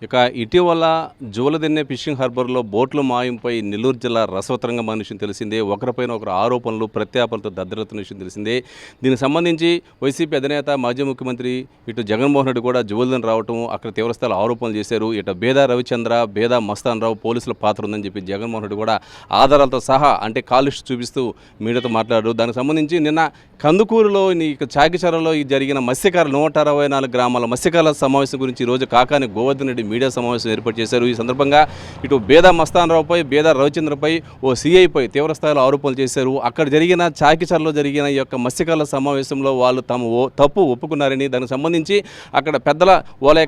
ఇక ఇటీవల జూలదిన్నె ఫిషింగ్ హార్బర్లో బోట్ల మాయంపై నెల్లూరు జిల్లా రసవత్తరంగా మారిన విషయం తెలిసిందే. ఒకరిపైన ఒకరు ఆరోపణలు ప్రత్యాపనలతో దద్దరెత్తున్న విషయం తెలిసిందే. దీనికి సంబంధించి వైసీపీ అధినేత మాజీ ముఖ్యమంత్రి ఇటు జగన్మోహన్ రెడ్డి కూడా జూలదిన్నె రావటం, అక్కడ తీవ్రస్థాయిలో ఆరోపణలు చేశారు. ఇటు బేదా రవిచంద్ర, బేదా మస్తాన్ రావు పోలీసుల పాత్ర ఉందని చెప్పి జగన్మోహన్ రెడ్డి కూడా ఆధారాలతో సహా అంటే కాలిస్ట్ చూపిస్తూ మీడియాతో మాట్లాడారు. దానికి సంబంధించి నిన్న కందుకూరులో చాకిచర్లలో జరిగిన మత్స్యకారుల 164 గ్రామాల మత్స్యకారుల సమావేశం గురించి ఈరోజు కాకాని గోవర్ధన్ రెడ్డి మీడియా సమావేశం ఏర్పాటు చేశారు. ఈ సందర్భంగా ఇటు బేదా మస్తాన్ రావుపై, బేదా రవిచంద్రపై, ఓ సిఐపై తీవ్రస్థాయిలో ఆరోపణలు చేశారు. అక్కడ జరిగిన చాకిచర్లో జరిగిన ఈ యొక్క మత్స్యకారుల సమావేశంలో వాళ్ళు తమ తప్పు ఒప్పుకున్నారని, దానికి సంబంధించి అక్కడ పెద్దల వాళ్ళ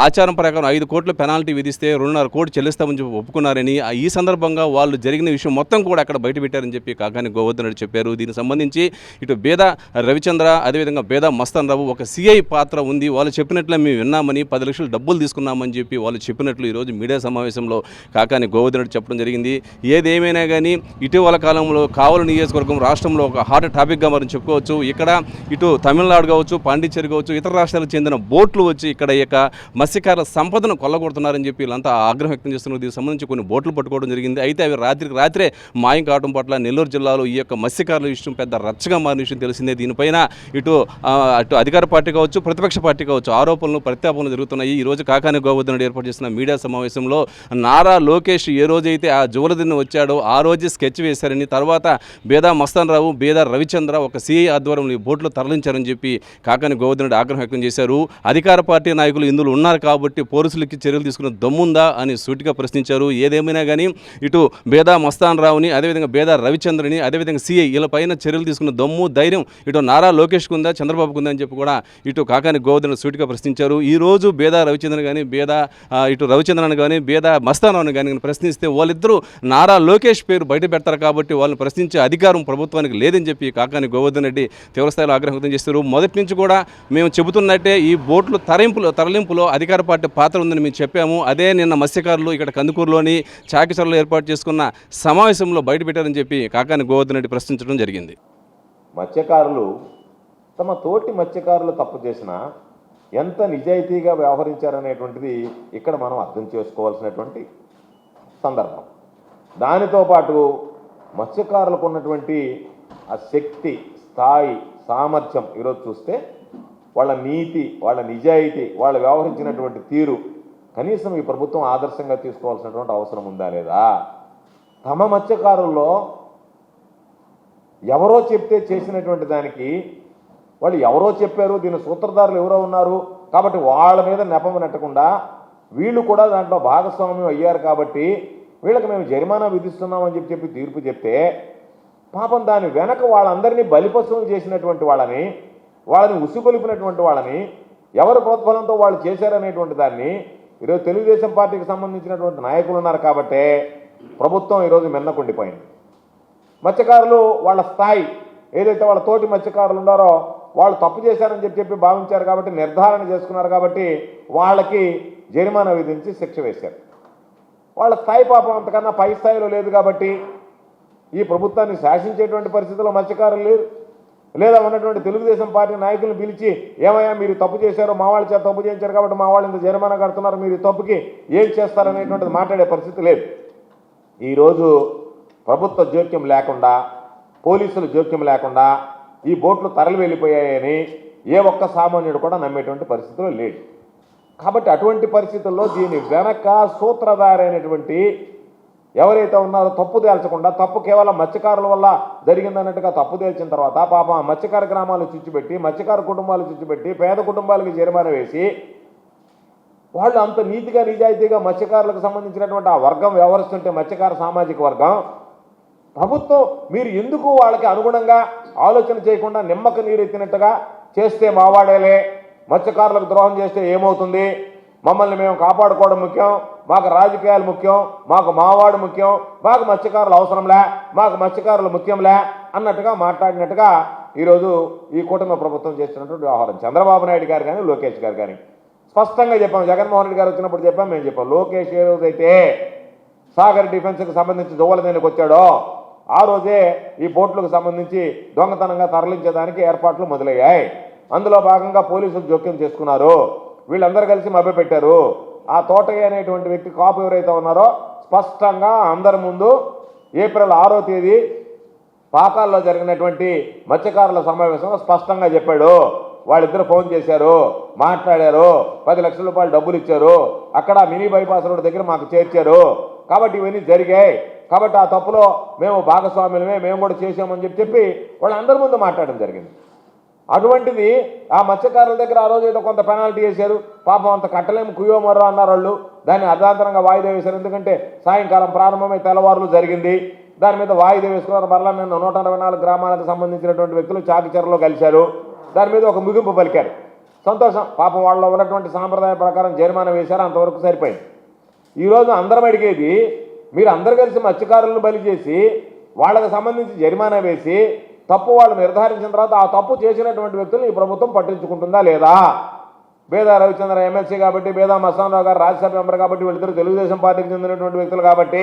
ఆచారం ప్రకారం 5 కోట్ల పెనాల్టీ విధిస్తే 2.5 కోట్లు చెల్లిస్తామని చెప్పి ఒప్పుకున్నారని, ఈ సందర్భంగా వాళ్ళు జరిగిన విషయం మొత్తం కూడా అక్కడ బయటపెట్టారని చెప్పి కాకాని గోవర్ధన్ రెడ్డి చెప్పారు. దీనికి సంబంధించి ఇటు బేదా రవిచంద్ర, అదేవిధంగా బేదా మస్తాన్ రావు ఒక సిఐ పాత్ర ఉంది, వాళ్ళు చెప్పినట్లే మేము విన్నామని 10 లక్షలు డబ్బులు తీసుకున్నామని చెప్పి వాళ్ళు చెప్పినట్లు ఈరోజు మీడియా సమావేశంలో కాకాని గోవర్ధన్ రెడ్డి చెప్పడం జరిగింది. ఏదేమైనా కానీ ఇటీవల కాలంలో కావలి నియోజకవర్గం రాష్ట్రంలో ఒక హాట్ టాపిక్గా మనం చెప్పుకోవచ్చు. ఇక్కడ ఇటు తమిళనాడు కావచ్చు, పాండిచ్చేరి కావచ్చు, ఇతర రాష్ట్రాలకు చెందిన బోట్లు వచ్చి ఇక్కడ ఈ యొక్క మత్స్యకారుల సంపదను కొల్లగొడుతున్నారని చెప్పి వీళ్ళంతా ఆగ్రహం వ్యక్తం చేస్తున్నారు. దీనికి సంబంధించి కొన్ని బోట్లు పట్టుకోవడం జరిగింది. అయితే అవి రాత్రే మాయం కావడం పట్ల నెల్లూరు జిల్లాలో ఈ యొక్క మత్స్యకారుల విషయం పెద్ద రచ్చగా మారిన విషయం తెలిసిందే. దీనిపైన ఇటు అధికార పార్టీ కావచ్చు, ప్రతిపక్ష పార్టీ కావచ్చు ఆరోపణలు ప్రత్యాపనలు జరుగుతున్నాయి. ఈరోజు కాకాని గోవర్ధన్ రెడ్డి ఏర్పాటు చేసిన మీడియా సమావేశంలో నారా లోకేష్ ఏ రోజైతే ఆ జూలదిన్నె వచ్చాడో ఆ రోజే స్కెచ్ వేశారని, తర్వాత బేదా మస్తాన్ రావు, బేదా రవిచంద్ర ఒక సిఐ ఆధ్వర్యంలో ఈ బోట్లు తరలించారని చెప్పి కాకాని గోవర్ధన్ రెడ్డి ఆగ్రహం వ్యక్తం చేశారు. అధికార పార్టీ నాయకులు ఇందులో ఉన్నారు కాబట్టి పోలీసులకి చర్యలు తీసుకున్న దమ్ముందా అని సూటిగా ప్రశ్నించారు. ఏదేమైనా కానీ ఇటు బేదా మస్తాన్ రావుని, అదేవిధంగా బేదా రవిచంద్రని, అదేవిధంగా సిఐ వీళ్ళ పైన చర్యలు తీసుకున్న దమ్ము ధైర్యం ఇటు నారా లోకేష్కు ఉందా, చంద్రబాబుకు ఉందా అని చెప్పి కూడా ఇటు కాకాని గోవర్ధన్ సూటిగా ప్రశ్నించారు. ఈరోజు బేదా రవిచంద్రన్ కానీ, ఇటు రవిచంద్రన్ కానీ, బేదా మస్తాన్ రావుని కానీ ప్రశ్నిస్తే వాళ్ళిద్దరూ నారా లోకేష్ పేరు బయట పెడతారు కాబట్టి వాళ్ళని ప్రశ్నించే అధికారం ప్రభుత్వానికి లేదని చెప్పి కాకాని గోవర్ధన్ రెడ్డి తీవ్రస్థాయిలో ఆగ్రహం వ్యక్తం చేస్తారు. మొదటి నుంచి కూడా మేము చెబుతున్నట్టే ఈ బోట్లు తరలింపులో అధికార పార్టీ పాత్ర ఉందని మేము చెప్పాము. అదే నిన్న మత్స్యకారులు ఇక్కడ కందుకూరులోని చాకిచర్లో ఏర్పాటు చేసుకున్న సమావేశంలో బయటపెట్టారని చెప్పి కాకాని గోవర్ధన్ రెడ్డి ప్రశ్నించడం జరిగింది. మత్స్యకారులు తమ తోటి మత్స్యకారులు తప్పు చేసినా ఎంత నిజాయితీగా వ్యవహరించారనేటువంటిది ఇక్కడ మనం అర్థం చేసుకోవాల్సినటువంటి సందర్భం. దానితో పాటు మత్స్యకారులకు ఉన్నటువంటి ఆ శక్తి, స్థాయి, సామర్థ్యం ఈరోజు చూస్తే వాళ్ళ నీతి, వాళ్ళ నిజాయితీ, వాళ్ళు వ్యవహరించినటువంటి తీరు కనీసం ఈ ప్రభుత్వం ఆదర్శంగా తీసుకోవాల్సినటువంటి అవసరం ఉందా లేదా? తమ మత్స్యకారుల్లో ఎవరో చెప్తే చేసినటువంటి దానికి వాళ్ళు ఎవరో చెప్పారు, దీని సూత్రధారులు ఎవరో ఉన్నారు కాబట్టి వాళ్ళ మీద నెపం నెట్టకుండా వీళ్ళు కూడా దాంట్లో భాగస్వామ్యం అయ్యారు కాబట్టి వీళ్ళకి మేము జరిమానా విధిస్తున్నామని చెప్పి తీర్పు చెప్తే పాపం దాని వెనక వాళ్ళందరినీ బలిపశువులు చేసినటువంటి వాళ్ళని ఉసిగొలిపినటువంటి వాళ్ళని ఎవరి ప్రోత్బలంతో వాళ్ళు చేశారనేటువంటి దాన్ని ఈరోజు తెలుగుదేశం పార్టీకి సంబంధించినటువంటి నాయకులు ఉన్నారు కాబట్టే ప్రభుత్వం ఈరోజు మిన్నకుండిపోయింది. మత్స్యకారులు వాళ్ళ స్థాయి ఏదైతే వాళ్ళ తోటి మత్స్యకారులు ఉన్నారో వాళ్ళు తప్పు చేశారని చెప్పి భావించారు కాబట్టి, నిర్ధారణ చేసుకున్నారు కాబట్టి వాళ్ళకి జరిమానా విధించి శిక్ష వేశారు. వాళ్ళ స్థాయి పాపం అంతకన్నా పై స్థాయిలో లేదు కాబట్టి ఈ ప్రభుత్వాన్ని శాసించేటువంటి పరిస్థితుల్లో మత్స్యకారులు లేరు. లేదా ఉన్నటువంటి తెలుగుదేశం పార్టీ నాయకులను పిలిచి ఏమయ్యా మీరు తప్పు చేశారో, మా వాళ్ళ చేత తప్పు చేయించారు కాబట్టి మా వాళ్ళు ఇంత జరిమానా కడుతున్నారు, మీరు తప్పుకి ఏం చేస్తారనేటువంటిది మాట్లాడే పరిస్థితి లేదు. ఈరోజు ప్రభుత్వ జోక్యం లేకుండా, పోలీసుల జోక్యం లేకుండా ఈ బోట్లు తరలి వెళ్ళిపోయాయని ఏ ఒక్క సామాన్యుడు కూడా నమ్మేటువంటి పరిస్థితిలో లేడు. కాబట్టి అటువంటి పరిస్థితుల్లో దీని వెనక సూత్రధారి అయినటువంటి ఎవరైతే ఉన్నారో తప్పు తేల్చకుండా, తప్పు కేవలం మత్స్యకారుల వల్ల జరిగిందన్నట్టుగా తప్పు తేల్చిన తర్వాత పాపం మత్స్యకార గ్రామాలు చుచ్చిపెట్టి, మత్స్యకార కుటుంబాలు చుచ్చిపెట్టి, పేద కుటుంబాలకు జరిమానా వేసి వాళ్ళు అంత నీతిగా నిజాయితీగా మత్స్యకారులకు సంబంధించినటువంటి ఆ వర్గం వ్యవహరిస్తుంటే మత్స్యకార సామాజిక వర్గం ప్రభుత్వం మీరు ఎందుకు వాళ్ళకి అనుగుణంగా ఆలోచన చేయకుండా నిమ్మక నీరెత్తినట్టుగా చేస్తే మావాడేలే, మత్స్యకారులకు ద్రోహం చేస్తే ఏమవుతుంది, మమ్మల్ని మేము కాపాడుకోవడం ముఖ్యం, మాకు రాజకీయాలు ముఖ్యం, మాకు మావాడు ముఖ్యం, మాకు మత్స్యకారులు అవసరంలే, మాకు మత్స్యకారులు ముఖ్యంలే అన్నట్టుగా మాట్లాడినట్టుగా ఈరోజు ఈ కూటమి ప్రభుత్వం చేస్తున్నటువంటి వ్యవహారం. చంద్రబాబు నాయుడు గారు కానీ, లోకేష్ గారు కానీ స్పష్టంగా చెప్పాం. జగన్మోహన్ రెడ్డి గారు వచ్చినప్పుడు చెప్పాం, మేము చెప్పాం. లోకేష్ ఏ రోజైతే సాగర్ డిఫెన్స్కి సంబంధించి జూలదిన్నెకి వచ్చాడో ఆ రోజే ఈ బోట్లకు సంబంధించి దొంగతనంగా తరలించేదానికి ఏర్పాట్లు మొదలయ్యాయి. అందులో భాగంగా పోలీసులు జోక్యం చేసుకున్నారు. వీళ్ళందరూ కలిసి మభ్యపెట్టారు. ఆ తోటయ్య అనేటువంటి వ్యక్తి కాపు ఎవరైతే ఉన్నారో స్పష్టంగా అందరి ముందు ఏప్రిల్ 6వ తేదీ పాకాల్లో జరిగినటువంటి మత్స్యకారుల సమావేశంలో స్పష్టంగా చెప్పాడు. వాళ్ళిద్దరు ఫోన్ చేశారు, మాట్లాడారు, 10 లక్షల రూపాయలు డబ్బులు ఇచ్చారు, అక్కడ మినీ బైపాస్ రోడ్ దగ్గర మాకు చేర్చారు, కాబట్టి ఇవన్నీ జరిగాయి, కాబట్టి ఆ తప్పులో మేము భాగస్వాములమే, మేము కూడా చేసామని చెప్పి వాళ్ళందరి ముందు మాట్లాడడం జరిగింది. అటువంటిది ఆ మత్స్యకారుల దగ్గర ఆ రోజు ఏదో కొంత పెనాల్టీ వేశారు, పాపం అంత కట్టలేము కుయ్యో మర్రో అన్నారు వాళ్ళు. దాన్ని అర్ధాంతరంగా వాయిదా వేశారు, ఎందుకంటే సాయంకాలం ప్రారంభమై తెల్లవారులు జరిగింది. దాని మీద వాయిదా వేసుకున్నారు. మరలా నిన్న 124 గ్రామాలకు సంబంధించినటువంటి వ్యక్తులు చాకిచెరలో కలిశారు. దాని మీద ఒక ముగింపు పలికారు. సంతోషం, పాపం వాళ్ళలో ఉన్నటువంటి సాంప్రదాయ ప్రకారం జరిమానా వేశారు, అంతవరకు సరిపోయింది. ఈరోజు అందరం అడిగేది, మీరు అందరు కలిసి మత్స్యకారులను బలి చేసి వాళ్ళకి సంబంధించి జరిమానా వేసి తప్పు వాళ్ళు నిర్ధారించిన తర్వాత ఆ తప్పు చేసినటువంటి వ్యక్తులను ఈ ప్రభుత్వం పట్టించుకుంటుందా లేదా? బేదా రవిచంద్ర ఎమ్మెల్సీ కాబట్టి, బేదా మస్తానరావు గారు రాజ్యసభ మెంబర్ కాబట్టి, వీళ్ళిద్దరు తెలుగుదేశం పార్టీకి చెందినటువంటి వ్యక్తులు కాబట్టి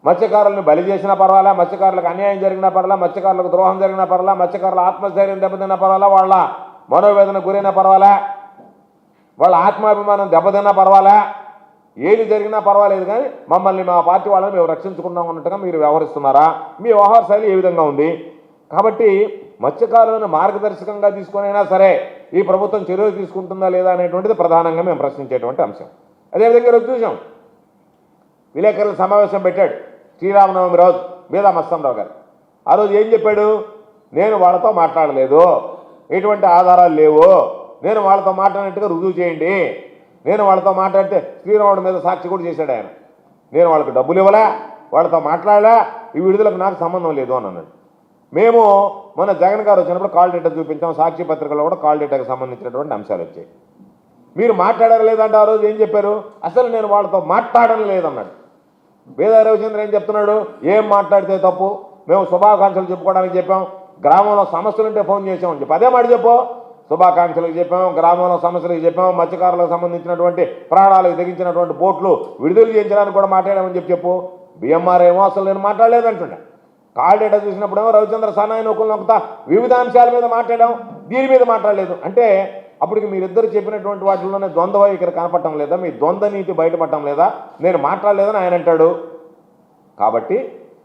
మత్స్యకారులను బలి చేసినా పర్వాలా, మత్స్యకారులకు అన్యాయం జరిగినా పర్వాలా, మత్స్యకారులకు ద్రోహం జరిగినా పర్వాలా, మత్స్యకారుల ఆత్మస్థైర్యం దెబ్బతిన్నా పర్వాలా, వాళ్ళ మనోవేదన గురైనా పర్వాలా, వాళ్ళ ఆత్మాభిమానం దెబ్బతిన్నా పర్వాలా, ఏది జరిగినా పర్వాలేదు, కానీ మమ్మల్ని మా పార్టీ వాళ్ళని మేము రక్షించుకున్నాం అన్నట్టుగా మీరు వ్యవహరిస్తున్నారా? మీ వ్యవహార శైలి ఏ విధంగా ఉంది? కాబట్టి మత్స్యకారులను మార్గదర్శకంగా తీసుకునైనా సరే ఈ ప్రభుత్వం చర్యలు తీసుకుంటుందా లేదా అనేటువంటిది ప్రధానంగా మేము ప్రశ్నించేటువంటి అంశం. అదేవిధంగా ఈరోజు చూసాం, విలేకరుల సమావేశం పెట్టాడు శ్రీరామనవమి రోజు బేదా మస్తానరావు గారు. ఆ రోజు ఏం చెప్పాడు? నేను వాళ్ళతో మాట్లాడలేదు, ఎటువంటి ఆధారాలు లేవు, నేను వాళ్ళతో మాట్లాడినట్టుగా రుజువు చేయండి, నేను వాళ్ళతో మాట్లాడితే శ్రీరాముడి మీద సాక్షి కూడా చేశాడు ఆయన, నేను వాళ్ళకి డబ్బులు ఇవ్వలే, వాళ్ళతో మాట్లాడలే, ఈ విడుదలకు నాకు సంబంధం లేదు అని అన్నాడు. మేము మన జగన్ గారు వచ్చినప్పుడు కాల్ డేటా చూపించాం, సాక్షి పత్రికలో కూడా కాల్ డేటాకు సంబంధించినటువంటి అంశాలు వచ్చాయి. మీరు మాట్లాడారు లేదంటే ఆ రోజు ఏం చెప్పారు? అసలు నేను వాళ్ళతో మాట్లాడడం లేదన్నాడు. బేదా రవిచంద్ర ఏం చెప్తున్నాడు? ఏం మాట్లాడితే తప్పు, మేము శుభాకాంక్షలు చెప్పుకోవడానికి చెప్పాం, గ్రామంలో సమస్యలు ఉంటే ఫోన్ చేసామని చెప్పి అదే మాట చెప్పు. శుభాకాంక్షలకు చెప్పాము, గ్రామంలో సమస్యలకు చెప్పాము, మత్స్యకారులకు సంబంధించినటువంటి ప్రాణాలకు తెగించినటువంటి బోట్లు విడుదల చేయించడానికి కూడా మాట్లాడామని చెప్పు. బిఎంఆర్ ఏమో అసలు నేను మాట్లాడలేదంటుండే. కాల్ డేటా చూసినప్పుడేమో రవిచంద్ర సన్నాయి నొక్కులు నొక్కుతా వివిధ అంశాల మీద మాట్లాడాం, దీని మీద మాట్లాడలేదు అంటే అప్పటికి మీరిద్దరు చెప్పినటువంటి వాటిలోనే ద్వంద్వ ఇక్కడ కనపడటం లేదా? మీ ద్వంద్వ నీతి బయటపడటం లేదా? నేను మాట్లాడలేదని ఆయన అంటాడు. కాబట్టి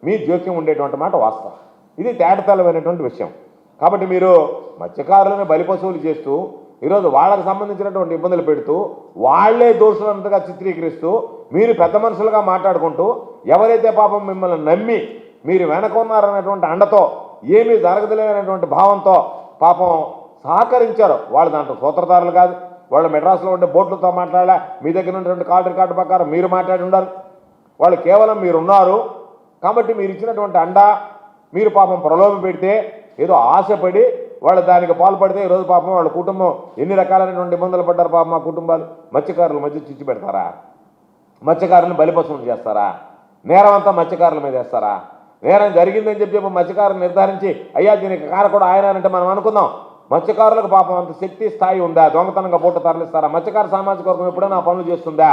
మీ జోక్యం ఉండేటువంటి మాట వాస్తవం, ఇది తేటతెల్లమైనటువంటి విషయం. కాబట్టి మీరు మత్స్యకారులను బలిపశువులు చేస్తూ ఈరోజు వాళ్ళకు సంబంధించినటువంటి ఇబ్బందులు పెడుతూ వాళ్లే దోషులంతగా చిత్రీకరిస్తూ మీరు పెద్ద మనుషులుగా మాట్లాడుకుంటూ ఎవరైతే పాపం మిమ్మల్ని నమ్మి మీరు వెనకున్నారనేటువంటి అండతో ఏమీ జరగదులేనటువంటి భావంతో పాపం సహకరించారు, వాళ్ళు దాంట్లో సూత్రధారులు కాదు. వాళ్ళు మెడ్రాస్లో ఉండే బోట్లతో మాట్లాడాలా, మీ దగ్గర ఉన్నటువంటి కాల్ రికార్డు ప్రకారం మీరు మాట్లాడి ఉండాలి. వాళ్ళు కేవలం మీరున్నారు కాబట్టి మీరు ఇచ్చినటువంటి అండ మీరు పాపం ప్రలోభ పెడితే ఏదో ఆశపడి వాళ్ళు దానికి పాల్పడితే ఈరోజు పాపం వాళ్ళ కుటుంబం ఎన్ని రకాలైనటువంటి ఇబ్బందులు పడ్డారు పాపం. మా కుటుంబాలు మత్స్యకారుల మధ్య చిచ్చు పెడతారా? మత్స్యకారులను బలిపశువులు చేస్తారా? నేరం అంతా మత్స్యకారుల మీద వేస్తారా? నేరం జరిగిందని చెప్పి మత్స్యకారులు నిర్ధారించి అయ్యా దీనికి కారకుడు ఆయన అంటే మనం అనుకుందాం. మత్స్యకారులకు పాపం అంత శక్తి స్థాయి ఉందా? దొంగతనంగా బోటు తరలిస్తారా? మత్స్యకార సామాజిక వర్గం ఎప్పుడైనా పనులు చేస్తుందా?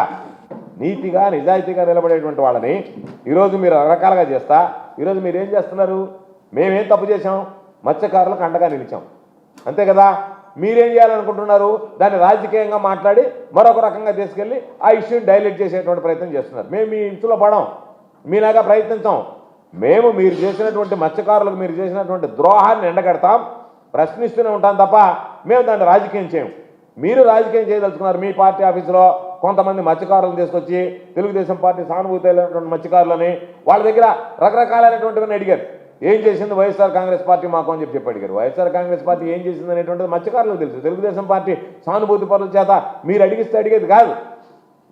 నీతిగా నిజాయితీగా నిలబడేటువంటి వాళ్ళని ఈరోజు మీరు రకరకాలుగా చేస్తా ఈరోజు మీరు ఏం చేస్తున్నారు? మేమేం తప్పు చేసాం? మత్స్యకారులకు అండగా నిలిచాం, అంతే కదా. మీరేం చేయాలనుకుంటున్నారు? దాన్ని రాజకీయంగా మాట్లాడి మరొక రకంగా తీసుకెళ్ళి ఆ ఇష్యూని డైలెట్ చేసేటువంటి ప్రయత్నం చేస్తున్నారు. మేము మీ ఇంట్లో పడం, మీలాగా ప్రయత్నించాం. మేము మీరు చేసినటువంటి మత్స్యకారులకు మీరు చేసినటువంటి ద్రోహాన్ని ఎండగడతాం, ప్రశ్నిస్తూనే ఉంటాం తప్ప మేము దాన్ని రాజకీయం చేయం. మీరు రాజకీయం చేయదలుచుకున్నారు. మీ పార్టీ ఆఫీసులో కొంతమంది మత్స్యకారులను తీసుకొచ్చి తెలుగుదేశం పార్టీ సానుభూతి అయినటువంటి మత్స్యకారులని వాళ్ళ దగ్గర రకరకాలైనటువంటివన్నీ అడిగారు. ఏం చేసింది వైఎస్ఆర్ కాంగ్రెస్ పార్టీ మాకు అని చెప్పి అడిగారు. వైఎస్ఆర్ కాంగ్రెస్ పార్టీ ఏం చేసింది అనేటువంటిది మత్స్యకారులకు తెలుసు. తెలుగుదేశం పార్టీ సానుభూతి పరుల చేత మీరు అడిగిస్తే అడిగేది కాదు.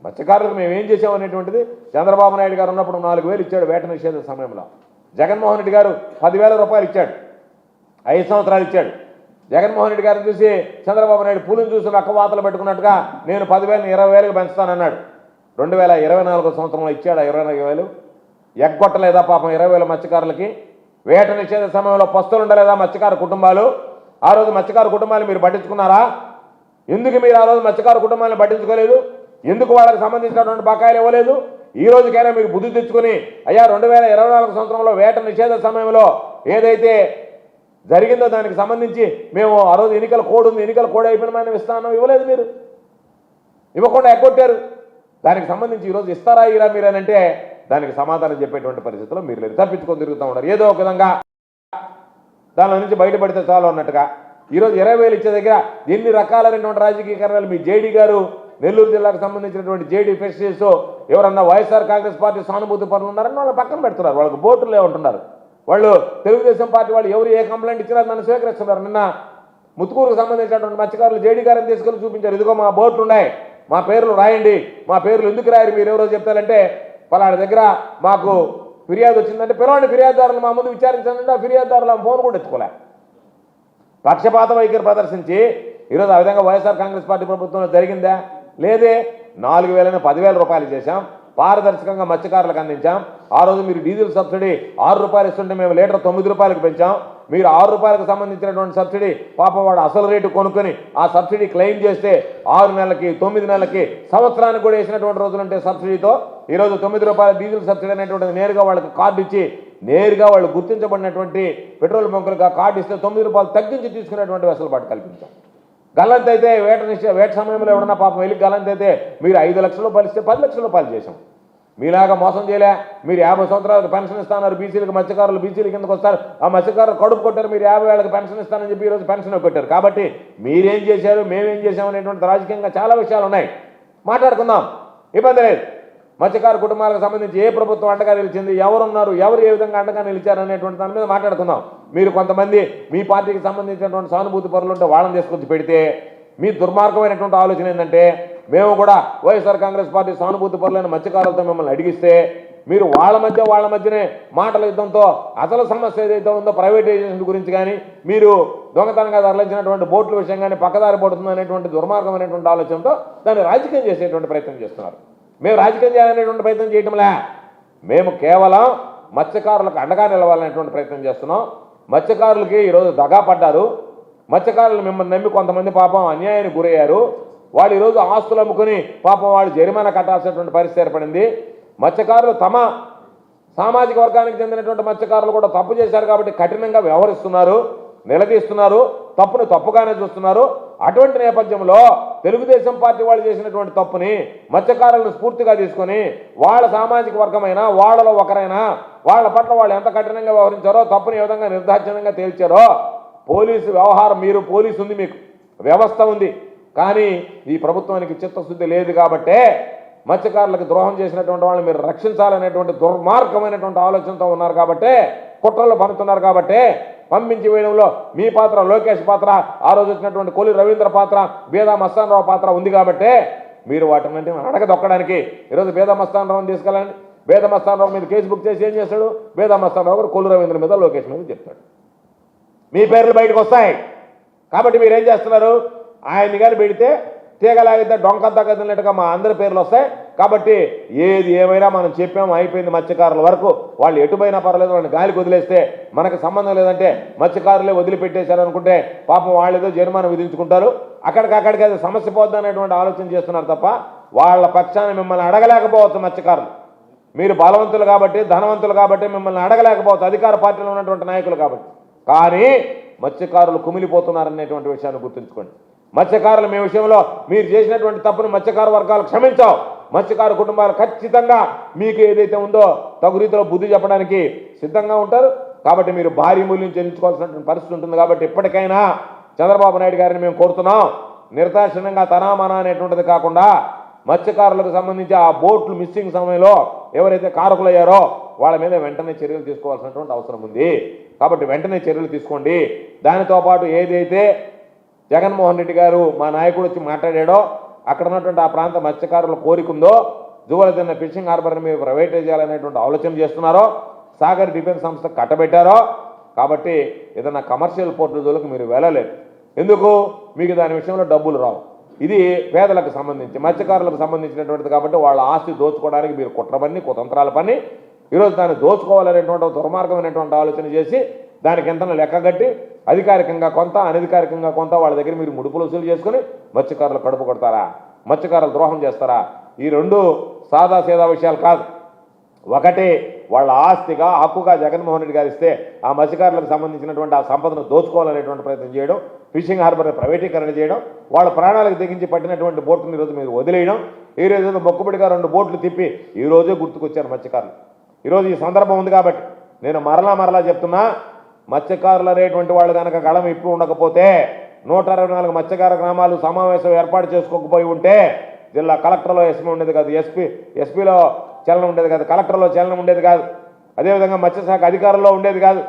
మత్స్యకారులకు మేము ఏం చేసాం అనేటువంటిది చంద్రబాబు నాయుడు గారు ఉన్నప్పుడు 4,000 ఇచ్చాడు వేట నిషేధ సమయంలో. జగన్మోహన్ రెడ్డి గారు 10,000 రూపాయలు ఇచ్చాడు, 5 సంవత్సరాలు ఇచ్చాడు. జగన్మోహన్ రెడ్డి గారిని చూసి చంద్రబాబు నాయుడు పూలను చూసి రక్కవాతలు పెట్టుకున్నట్టుగా నేను 10,000ని 20,000కి పెంచుతానన్నాడు. 2024 సంవత్సరంలో ఇచ్చాడు 24,000. ఎగ్గొట్టలేదా పాపం 20,000 మత్స్యకారులకి? వేట నిషేధ సమయంలో పస్తులు ఉండలేదా మత్స్యకార కుటుంబాలు? ఆ రోజు మత్స్యకార కుటుంబాలు మీరు పట్టించుకున్నారా? ఎందుకు మీరు ఆ రోజు మత్స్యకార కుటుంబాలను పట్టించుకోలేదు? ఎందుకు వాళ్ళకి సంబంధించినటువంటి బకాయిలు ఇవ్వలేదు? ఈ రోజుకైనా మీరు బుద్ధి తెచ్చుకొని అయ్యా 2024 సంవత్సరంలో వేట నిషేధ సమయంలో ఏదైతే జరిగిందో దానికి సంబంధించి మేము ఆ రోజు ఎన్నికల కోడ్ ఉంది, ఎన్నికల కోడ్ అయిపోయిన మనం ఇస్తాను, ఇవ్వలేదు. మీరు ఇవ్వకుండా ఎగ్గొట్టారు. దానికి సంబంధించి ఈరోజు ఇస్తారా ఇరా మీరనంటే దానికి సమాధానం చెప్పేటువంటి పరిస్థితుల్లో మీరు లేదు, తప్పించుకొని తిరుగుతూ ఉన్నారు. ఏదో ఒక విధంగా దానిలో నుంచి బయటపడితే చాలు అన్నట్టుగా ఈరోజు 20,000 ఇచ్చే దగ్గర ఎన్ని రకాలైనటువంటి రాజకీయకరణాలు మీ జేడీ గారు నెల్లూరు జిల్లాకు సంబంధించినటువంటి జేడీ ఫెస్టివల్స్ ఎవరన్నా వైఎస్ఆర్ కాంగ్రెస్ పార్టీ సానుభూతి పనులు ఉన్నారని వాళ్ళని పక్కన పెడుతున్నారు. వాళ్ళకి బోర్డులే ఉంటున్నారు. వాళ్ళు తెలుగుదేశం పార్టీ వాళ్ళు ఎవరు ఏ కంప్లైంట్ ఇచ్చినా నన్ను స్వీకరిస్తున్నారు. నిన్న ముత్తుకూరుకు సంబంధించినటువంటి మత్స్యకారులు జేడీ గారిని తీసుకెళ్ళి చూపించారు. ఇదిగో మా బోర్డులు ఉన్నాయి, మా పేర్లు రాయండి, మా పేర్లు ఎందుకు రాయరు మీరు ఎవరో చెప్తారంటే పలానా దగ్గర మాకు ఫిర్యాదు వచ్చిందంటే పిలవండి ఫిర్యాదుదారులు మా ముందు విచారించాలంటే ఆ ఫిర్యాదుదారులు ఆ ఫోన్ కూడా ఎత్తుకోలే. పక్షపాత వైఖరి ప్రదర్శించి ఈరోజు ఆ విధంగా వైఎస్ఆర్ కాంగ్రెస్ పార్టీ ప్రభుత్వంలో జరిగిందా? లేదే. 4,000 10,000 రూపాయలు చేశాం, పారదర్శకంగా మత్స్యకారులకు అందించాం. ఆ రోజు మీరు డీజిల్ సబ్సిడీ 6 రూపాయలు ఇస్తుంటే మేము లీటర్ 9 రూపాయలకు పెంచాం. మీరు 6 రూపాయలకు సంబంధించినటువంటి సబ్సిడీ పాపం వాడు అసలు రేటు కొనుక్కొని ఆ సబ్సిడీ క్లెయిమ్ చేస్తే 6 నెలలకి 9 నెలలకి సంవత్సరానికి కూడా వేసినటువంటి రోజులుంటే సబ్సిడీతో ఈరోజు 9 రూపాయల డీజిల్ సబ్సిడీ అనేటువంటిది నేరుగా వాళ్ళకి కార్డు ఇచ్చి నేరుగా వాళ్ళు గుర్తించబడినటువంటి పెట్రోల్ బంకులుగా కార్డు ఇస్తే 9 రూపాయలు తగ్గించి తీసుకునేటువంటి వెసులుబాటు కల్పించాం. గల్లంత అయితే వేట సమయంలో ఎవడన్నా పాపం వెళ్ళి గల్లంత అయితే మీరు 5 లక్షల రూపాయలు ఇస్తే 10 లక్షల రూపాయలు చేశాం. మీలాగా మోసం చేయలే. మీరు 50 సంవత్సరాలకు పెన్షన్ ఇస్తున్నారు బీసీలకు, మత్స్యకారులు బీసీల కిందకు వస్తారు. ఆ మత్స్యకారులు కడుపు కొట్టారు, మీరు 50 ఏళ్ళకి పెన్షన్ ఇస్తానని చెప్పి ఈరోజు పెన్షన్ కొట్టారు. కాబట్టి మీరేం చేశారు మేమేం చేశాం అనేటువంటి రాజకీయంగా చాలా విషయాలు ఉన్నాయి, మాట్లాడుకుందాం, ఇబ్బంది లేదు. మత్స్యకారు కుటుంబాలకు సంబంధించి ఏ ప్రభుత్వం అండగా నిలిచింది, ఎవరున్నారు, ఎవరు ఏ విధంగా అండగా నిలిచారు అనేటువంటి దాని మీద మాట్లాడుకుందాం. మీరు కొంతమంది మీ పార్టీకి సంబంధించినటువంటి సానుభూతి పరులు ఉంటే వాళ్ళని తీసుకొచ్చి పెడితే మీ దుర్మార్గమైనటువంటి ఆలోచన ఏంటంటే మేము కూడా వైఎస్ఆర్ కాంగ్రెస్ పార్టీ సానుభూతి పరులైన మత్స్యకారులతో మిమ్మల్ని అడిగిస్తే మీరు వాళ్ళ మధ్యనే మాటల యుద్ధంతో అసలు సమస్య ఏదైతే ఉందో ప్రైవేటైజేషన్ గురించి కానీ మీరు దొంగతనంగా తరలించినటువంటి బోట్ల విషయం కానీ పక్కదారి పడుతుంది అనేటువంటి దుర్మార్గమైనటువంటి ఆలోచనతో దాన్ని రాజకీయం చేసేటువంటి ప్రయత్నం చేస్తున్నారు. మేము రాజకీయం చేయాలనేటువంటి ప్రయత్నం చేయటంలే, మేము కేవలం మత్స్యకారులకు అండగా నిలవాలనేటువంటి ప్రయత్నం చేస్తున్నాం. మత్స్యకారులకి ఈరోజు దగా పడ్డారు. మత్స్యకారులు మిమ్మల్ని నమ్మి కొంతమంది పాపం అన్యాయానికి గురయ్యారు. వాళ్ళు ఈరోజు ఆస్తులు అమ్ముకుని పాపం వాళ్ళు జరిమానా కట్టాల్సినటువంటి పరిస్థితి ఏర్పడింది. మత్స్యకారులు తమ సామాజిక వర్గానికి చెందినటువంటి మత్స్యకారులు కూడా తప్పు చేశారు కాబట్టి కఠినంగా వ్యవహరిస్తున్నారు, నిలదీస్తున్నారు, తప్పును తప్పుగానే చూస్తున్నారు. అటువంటి నేపథ్యంలో తెలుగుదేశం పార్టీ వాళ్ళు చేసినటువంటి తప్పుని మత్స్యకారులను స్ఫూర్తిగా తీసుకొని వాళ్ళ సామాజిక వర్గమైనా వాళ్ళలో ఒకరైనా వాళ్ళ పట్ల వాళ్ళు ఎంత కఠినంగా వ్యవహరించారో, తప్పుని ఏ విధంగా నిర్దాక్షిణ్యంగా తేల్చారో, పోలీసు వ్యవహారం మీరు పోలీసు ఉంది, మీకు వ్యవస్థ ఉంది, కానీ ఈ ప్రభుత్వానికి చిత్తశుద్ధి లేదు. కాబట్టే మత్స్యకారులకు ద్రోహం చేసినటువంటి వాళ్ళని మీరు రక్షించాలనేటువంటి దుర్మార్గమైనటువంటి ఆలోచనతో ఉన్నారు. కాబట్టే కుట్రలు పడుతున్నారు. కాబట్టే పంపించి వేయడంలో మీ పాత్ర, లోకేష్ పాత్ర, ఆ రోజు వచ్చినటువంటి కొలి రవీంద్ర పాత్ర, బేదా మస్తానరావు పాత్ర ఉంది. కాబట్టే మీరు వాటిని అడగదొక్కడానికి ఈరోజు బేదా మస్తానరావుని తీసుకెళ్ళండి. బేదా మస్తానరావు మీద కేసు బుక్ చేసి ఏం చేస్తాడు? బేదా మస్తానరావు గారు కొలి రవీంద్ర మీద, లోకేష్ మీద చెప్తాడు. మీ పేర్లు బయటకు వస్తాయి. కాబట్టి మీరేం చేస్తున్నారు? ఆయన్ని కానీ పెడితే తీగలాగితే డొంకంతా కదిలినట్టుగా మా అందరి పేర్లు వస్తాయి. కాబట్టి ఏది ఏమైనా మనం చెప్పాము, అయిపోయింది. మత్స్యకారుల వరకు వాళ్ళు ఎటుపోయినా పర్లేదు, వాళ్ళని గాలికి వదిలేస్తే మనకు సంబంధం లేదంటే మత్స్యకారులే వదిలిపెట్టేశారు అనుకుంటే పాపం వాళ్ళు ఏదో జరిమానా విధించుకుంటారు. అక్కడికక్కడికి అది సమస్య పోద్ది అనేటువంటి ఆలోచన చేస్తున్నారు తప్ప వాళ్ళ పక్షాన్ని మిమ్మల్ని అడగలేకపోవచ్చు. మత్స్యకారులు మీరు బలవంతులు కాబట్టి, ధనవంతులు కాబట్టి మిమ్మల్ని అడగలేకపోవచ్చు, అధికార పార్టీలో ఉన్నటువంటి నాయకులు కాబట్టి. కానీ మత్స్యకారులు కుమిలిపోతున్నారనేటువంటి విషయాన్ని గుర్తుంచుకోండి. మత్స్యకారులు మీ విషయంలో మీరు చేసినటువంటి తప్పును మత్స్యకారు వర్గాలు క్షమించావు. మత్స్యకారు కుటుంబాలు ఖచ్చితంగా మీకు ఏదైతే ఉందో తగు రీతిలో బుద్ధి చెప్పడానికి సిద్ధంగా ఉంటారు. కాబట్టి మీరు భారీ మూల్యం చెల్లించుకోవాల్సినటువంటి పరిస్థితి ఉంటుంది. కాబట్టి ఇప్పటికైనా చంద్రబాబు నాయుడు గారిని మేము కోరుతున్నాం, నిర్దాక్షిణ్యంగా తనామనా అనేటువంటిది కాకుండా మత్స్యకారులకు సంబంధించి ఆ బోట్లు మిస్సింగ్ సమయంలో ఎవరైతే కారకులయ్యారో వాళ్ళ మీద వెంటనే చర్యలు తీసుకోవాల్సినటువంటి అవసరం ఉంది. కాబట్టి వెంటనే చర్యలు తీసుకోండి. దానితో పాటు ఏదైతే జగన్మోహన్ రెడ్డి గారు మా నాయకుడు వచ్చి మాట్లాడాడో, అక్కడ ఉన్నటువంటి ఆ ప్రాంత మత్స్యకారుల కోరిక ఉందో, జువలదిన్న ఫిషింగ్ హార్బర్ని మీరు ప్రైవేటైజ్ చేయాలనేటువంటి ఆలోచన చేస్తున్నారో, సాగర్ డిఫెన్స్ సంస్థ కట్టబెట్టారో. కాబట్టి ఏదైనా కమర్షియల్ పోర్టుల జోలికి మీరు వెళ్ళలేదు. ఎందుకు? మీకు దాని విషయంలో డబ్బులు రావు. ఇది పేదలకు సంబంధించి, మత్స్యకారులకు సంబంధించినటువంటిది. కాబట్టి వాళ్ళ ఆస్తి దోచుకోవడానికి మీరు కుట్ర పని, కుతంత్రాల పని, ఈరోజు దాన్ని దోచుకోవాలనేటువంటి దుర్మార్గమైనటువంటి ఆలోచన చేసి దానికి ఎంత లెక్కగట్టి అధికారికంగా కొంత, అనధికారికంగా కొంత వాళ్ళ దగ్గర మీరు ముడుపులు వసూలు చేసుకుని మత్స్యకారులు కడుపు కొడతారా? మత్స్యకారులు ద్రోహం చేస్తారా? ఈ రెండు సాదా సీదా విషయాలు కాదు. ఒకటి వాళ్ళ ఆస్తిగా హక్కుగా జగన్మోహన్ రెడ్డి గారు ఇస్తే ఆ మత్స్యకారులకు సంబంధించినటువంటి ఆ సంపదను దోచుకోవాలనేటువంటి ప్రయత్నం చేయడం, ఫిషింగ్ హార్బర్ ప్రైవేటీకరణ చేయడం, వాళ్ళ ప్రాణాలకు తెగించి పట్టినటువంటి బోట్లను ఈరోజు మీరు వదిలేయడం, ఈ రోజు మొక్కుబడిగా 2 బోట్లు తిప్పి ఈ రోజే గుర్తుకొచ్చారు మత్స్యకారులు. ఈరోజు ఈ సందర్భం ఉంది కాబట్టి నేను మరలా చెప్తున్నా, మత్స్యకారులు అనేటువంటి వాళ్ళు కనుక గళం ఇప్పుడు ఉండకపోతే 124 మత్స్యకార గ్రామాలు సమావేశం ఏర్పాటు చేసుకోకపోయి ఉంటే జిల్లా కలెక్టర్లో ఎస్పీ ఉండేది కాదు, ఎస్పీలో చలనం ఉండేది కాదు, కలెక్టర్లో చలనం ఉండేది కాదు, అదేవిధంగా మత్స్యశాఖ అధికారుల్లో ఉండేది కాదు,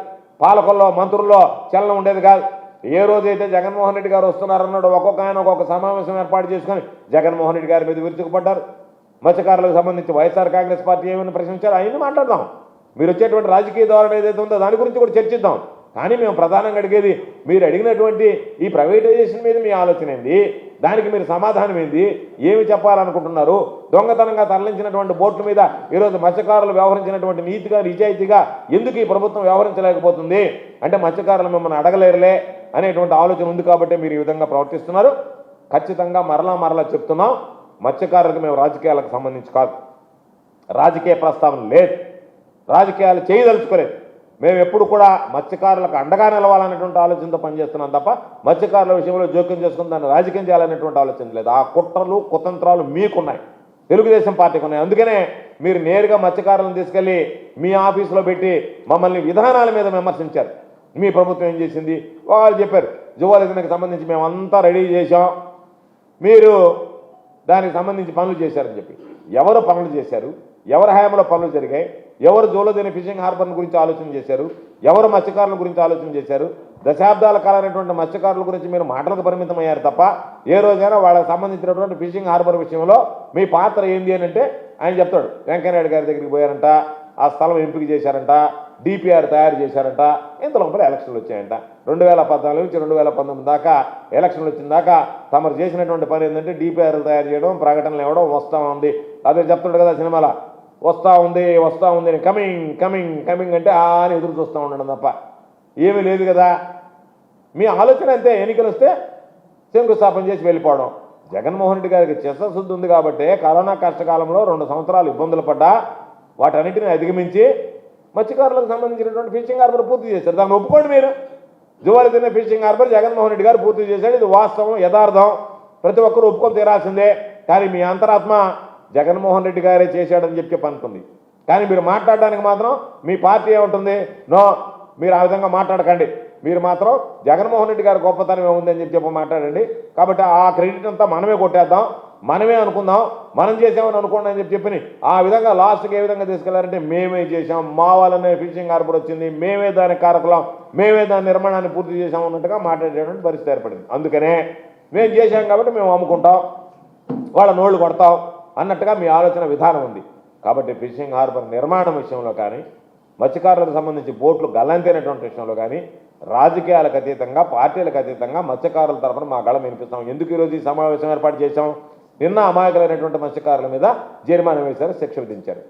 పాలకుల్లో మంత్రుల్లో చలనం ఉండేది కాదు. ఏ రోజైతే జగన్మోహన్ రెడ్డి గారు వస్తున్నారన్నాడు ఒక్కొక్క ఆయన ఒక్కొక్క సమావేశం ఏర్పాటు చేసుకొని జగన్మోహన్ రెడ్డి గారి మీద విరుచుకుపడ్డారు. మత్స్యకారులకు సంబంధించి వైఎస్ఆర్ కాంగ్రెస్ పార్టీ ఏమైనా ప్రశ్నించారు, అవన్నీ మాట్లాడదాం. మీరు వచ్చేటువంటి రాజకీయ ధోరణి ఏదైతే ఉందో దాని గురించి కూడా చర్చిద్దాం. కానీ మేము ప్రధానంగా అడిగేది, మీరు అడిగినటువంటి ఈ ప్రైవేటైజేషన్ మీద మీ ఆలోచన ఏంది, దానికి మీరు సమాధానం ఏంది, ఏమి చెప్పాలనుకుంటున్నారు? దొంగతనంగా తరలించినటువంటి బోట్ల మీద ఈరోజు మత్స్యకారులు వ్యవహరించినటువంటి నీతిగా నిజాయితీగా ఎందుకు ఈ ప్రభుత్వం వ్యవహరించలేకపోతుంది అంటే మత్స్యకారులు మిమ్మల్ని అడగలేరులే అనేటువంటి ఆలోచన ఉంది కాబట్టి మీరు ఈ విధంగా ప్రవర్తిస్తున్నారు. ఖచ్చితంగా మరలా చెప్తున్నాం, మత్స్యకారులకు మేము రాజకీయాలకు సంబంధించి కాదు, రాజకీయ ప్రస్తావన లేదు, రాజకీయాలు చేయదలుచుకోలేదు. మేము ఎప్పుడు కూడా మత్స్యకారులకు అండగా నిలవాలనేటువంటి ఆలోచనతో పనిచేస్తున్నాం తప్ప మత్స్యకారుల విషయంలో జోక్యం చేసుకుని దాన్ని రాజకీయం చేయాలనేటువంటి ఆలోచన లేదు. ఆ కుట్రలు కుతంత్రాలు మీకున్నాయి, తెలుగుదేశం పార్టీకి ఉన్నాయి. అందుకనే మీరు నేరుగా మత్స్యకారులను తీసుకెళ్ళి మీ ఆఫీసులో పెట్టి మమ్మల్ని విధానాల మీద విమర్శించారు. మీ ప్రభుత్వం ఏం చేసింది వాళ్ళు చెప్పారు, జువాలజీకి సంబంధించి మేమంతా రెడీ చేశాం, మీరు దానికి సంబంధించి పనులు చేశారని చెప్పి. ఎవరు పనులు చేశారు, ఎవరి హయాంలో పనులు జరిగాయి, ఎవరు జూలదేని ఫిషింగ్ హార్బర్ గురించి ఆలోచన చేశారు, ఎవరు మత్స్యకారుల గురించి ఆలోచన చేశారు? దశాబ్దాల కాలమైనటువంటి మత్స్యకారుల గురించి మీరు మాటలకు పరిమితం అయ్యారు తప్ప ఏ రోజైనా వాళ్ళకి సంబంధించినటువంటి ఫిషింగ్ హార్బర్ విషయంలో మీ పాత్ర ఏంది అని అంటే ఆయన చెప్తాడు. వెంకయ్యనాయుడు గారి దగ్గరికి పోయారంట, ఆ స్థలం ఎంపిక చేశారంట, డిపిఆర్ తయారు చేశారంట, ఇంత లోపల ఎలక్షన్లు వచ్చాయంట. 2014 నుంచి 2019 దాకా ఎలక్షన్లు వచ్చిన దాకా తమరు చేసినటువంటి పని ఏంటంటే డిపిఆర్లు తయారు చేయడం, ప్రకటనలు ఇవ్వడం, వస్తూ ఉంది. అదే చెప్తాడు కదా సినిమాలో, వస్తూ ఉంది అని కమింగ్ అంటే అని ఎదురు చూస్తూ ఉండడం తప్ప ఏమీ లేదు కదా. మీ ఆలోచన అంతే, ఎన్నికలు వస్తే శంకుస్థాపన చేసి వెళ్ళిపోవడం. జగన్మోహన్ రెడ్డి గారికి చిత్తశుద్ధి ఉంది కాబట్టి కరోనా కష్టకాలంలో 2 సంవత్సరాలు ఇబ్బందులు పడ్డా వాటన్నిటిని అధిగమించి మత్స్యకారులకు సంబంధించినటువంటి ఫిషింగ్ హార్బర్ పూర్తి చేశారు. దాన్ని ఒప్పుకోండి మీరు. Zoology fishing harbour Jaganmohan Reddy గారు పూర్తి చేశాడు, ఇది వాస్తవం, యథార్థం, ప్రతి ఒక్కరూ ఒప్పుకొని తీరాల్సిందే. కానీ మీ అంతరాత్మ జగన్మోహన్ రెడ్డి గారే చేశాడని చెప్పి అనుకుంది. కానీ మీరు మాట్లాడడానికి మాత్రం మీ పార్టీ ఏముంటుంది, నో మీరు ఆ విధంగా మాట్లాడకండి, మీరు మాత్రం జగన్మోహన్ రెడ్డి గారి గొప్పతనం ఏముందని చెప్పి మాట్లాడండి. కాబట్టి ఆ క్రెడిట్ అంతా మనమే కొట్టేద్దాం, మనమే అనుకుందాం, మనం చేసామని అనుకోండి అని చెప్పి ఆ విధంగా లాస్ట్కి ఏ విధంగా తీసుకెళ్లారంటే మేమే చేసాం, మా వాళ్ళనే ఫిషింగ్ హార్బర్ వచ్చింది, మేమే దాని కారకులం, మేమే దాని నిర్మాణాన్ని పూర్తి చేసాం అన్నట్టుగా మాట్లాడేటువంటి పరిస్థితి ఏర్పడింది. అందుకనే మేము చేశాం కాబట్టి మేము అమ్ముకుంటాం, వాళ్ళ నోళ్లు కొడతాం అన్నట్టుగా మీ ఆలోచన విధానం ఉంది. కాబట్టి ఫిషింగ్ హార్బర్ నిర్మాణం విషయంలో కానీ, మత్స్యకారులకు సంబంధించి బోట్లు గల్లంతైనటువంటి విషయంలో కానీ రాజకీయాలకు అతీతంగా, పార్టీలకు అతీతంగా మత్స్యకారుల తరఫున మా గళం వినిపిస్తాం. ఎందుకు ఈరోజు ఈ సమావేశం ఏర్పాటు చేశాం? నిన్న అమాయకులైనటువంటి మత్స్యకారుల మీద జరిమానా వేశారు, శిక్ష విధించారు.